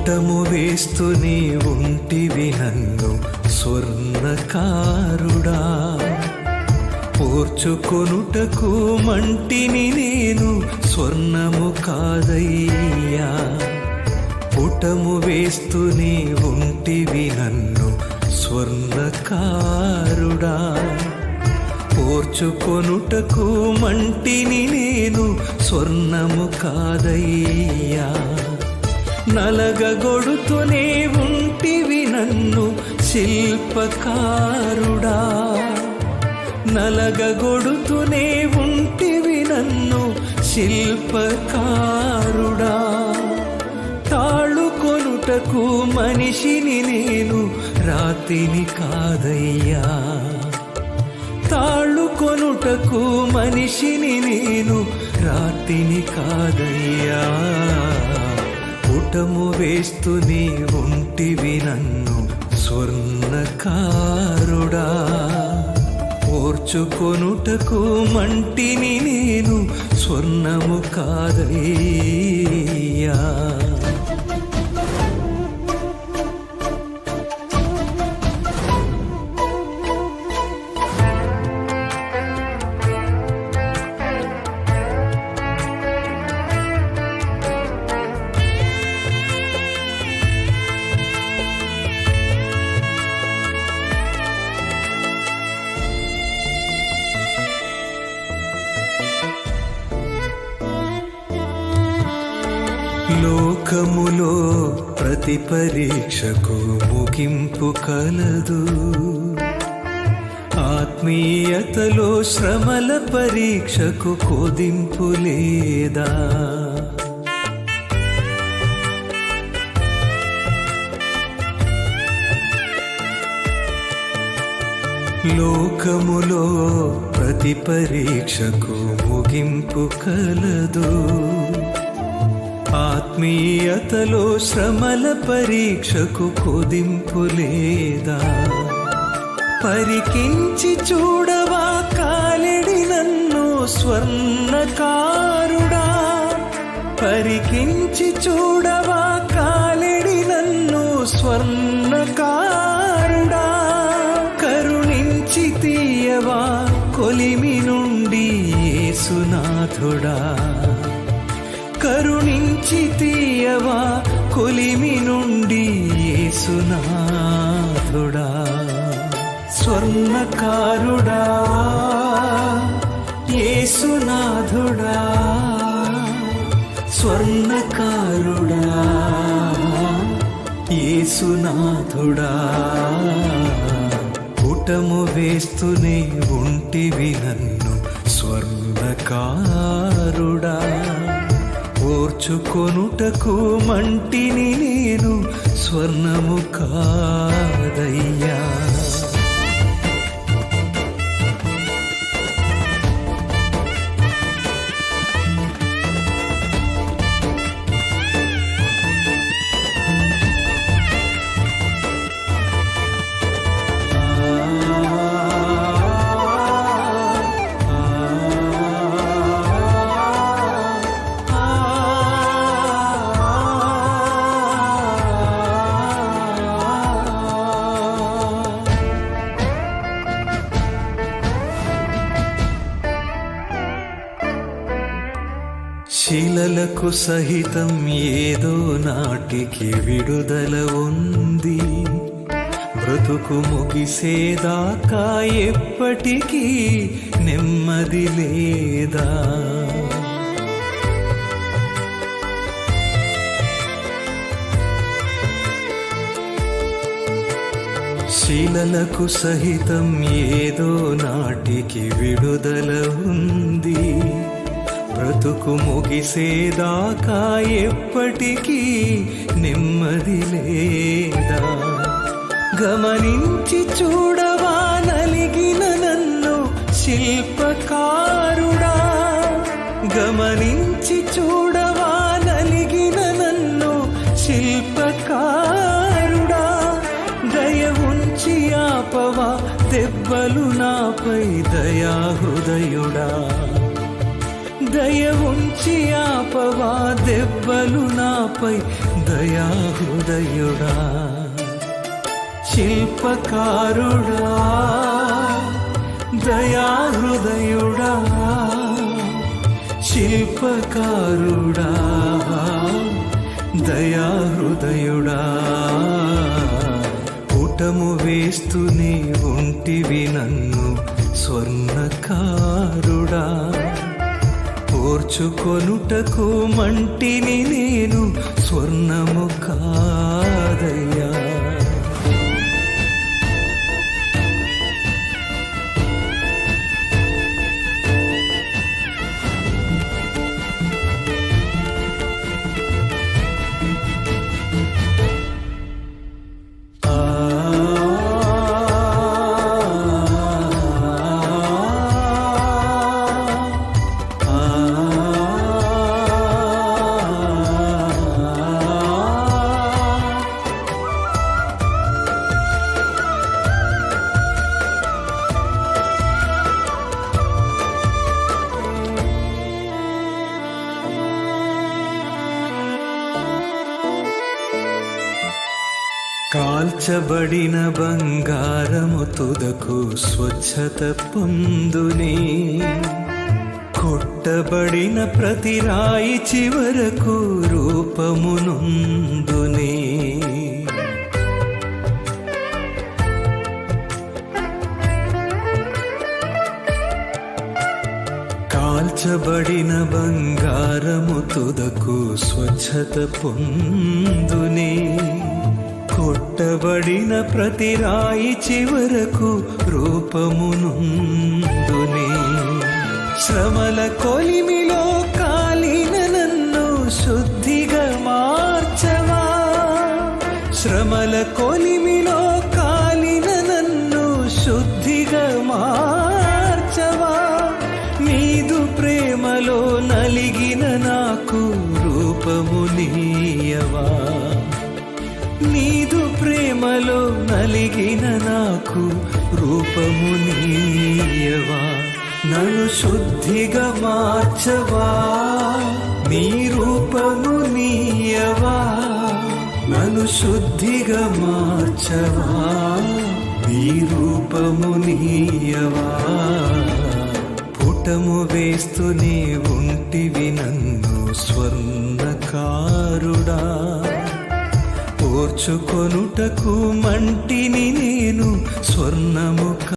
పుటము వేస్తూ నీ ఉంటివి నన్ను స్వర్ణకారుడా. పోర్చుకొనుటకు మంటిని నేను స్వర్ణము కాదయ్యా. పుటము వేస్తూ నీ ఉంటివి నన్ను స్వర్ణకారుడా. పోర్చుకొనుటకు మంటిని నేను స్వర్ణము కాదయ్యా. నలగగొడుతూనే ఉంటివి నన్ను శిల్పకారుడా. నలగగొడుతూనే ఉంటివి నన్ను శిల్పకారుడా. తాళుకొనుటకు మనిషిని నేను రాతిని కాదయ్యా. తాళుకొనుటకు మనిషిని నేను రాతిని కాదయ్యా. పుటము వేస్తూ నీ ఉంటివి నన్ను స్వర్ణకారుడా. పోర్చుకొనుటకు మంటిని నేను స్వర్ణము కాదయ్యా. లోకములో ప్రతి పరీక్షకు ముగింపు కలదు. ఆత్మీయతలో శ్రమల పరీక్షకు కుదింపు లేదా. లోకములో ప్రతి పరీక్షకు ముగింపు కలదు. ఆత్మీయతలో శ్రమల పరీక్షకు కుదింపు లేదా. పరికించి చూడవా కాలిడి నన్ను స్వర్ణకారుడా. పరికించి చూడవా కాలిడి నన్ను స్వర్ణకారుడా. కరుణించి తీయవా కొలిమి నుండి యేసునాథుడా. కరుణించి తీయవా కొలిమి నుండి యేసునాథుడా. స్వర్ణకారుడా యేసునాథుడా. స్వర్ణకారుడా యేసునాథుడా. పుటము వేస్తూనే ఉంటివి నన్ను స్వర్ణకారుడా. పోర్చుకొనుటకు మంటిని నేను స్వర్ణము కాదయ్యా. శిలలకు సహితం ఏదో నాటికి విడుదల ఉంది. బ్రతుకు ముగిసేదాకా ఎప్పటికీ నెమ్మది లేదా. శిలలకు సహితం ఏదో నాటికి విడుదల ఉంది. బ్రతుకు ముగిసేదాకా ఎప్పటికీ నెమ్మది లేదా. గమనించి చూడవా నలిగిన నన్ను శిల్పకారుడా. గమనించి చూడవా నలిగిన నన్ను శిల్పకారుడా. దయ ఉంచి ఆపవా దెబ్బలు నాపై దయాహృదయుడా. దయ ఉంచి ఆపవా దెబ్బలు నాపై దయాహృదయుడా. శిల్పకారుడా దయాహృదయుడా, శిల్పకారుడా దయాహృదయుడా. పుటము వేస్తూనే ఉంటివి నన్ను స్వర్ణకారుడా. ఓర్చుకొనుటకు మంటిని నేను స్వర్ణము కాదయ్యా. కాల్చబడిన బంగారము తుదకు స్వచ్ఛత పొందునే, కొట్టబడిన ప్రతి రాయి చివరకు రూపమునుందునే. కాల్చబడిన బంగారము తుదకు స్వచ్ఛత పొందునే, కొట్టబడిన ప్రతి రాయి చివరకు రూపమునుందునే. శ్రమల కొలిమిలో కాలిన నన్ను శుద్ధిగా మార్చవా, శ్రమల కొలిమిలో కాలిన నన్ను శుద్ధిగా మార్చవా. నీదు ప్రేమలో నలిగిన నాకు రూపమునీయవా, నీదు ప్రేమలో నలిగిన నాకు రూపమునీయవా. నన్ను శుద్ధిగా మార్చవా, నీ రూపమునీయవా. నన్ను శుద్ధిగా మార్చవా, నీ రూపమునీయవా. పుటము వేస్తూనే ఉంటివి నన్ను స్వర్ణకారుడా. ఓర్చుకొనుటకు మంటిని నేను స్వర్ణము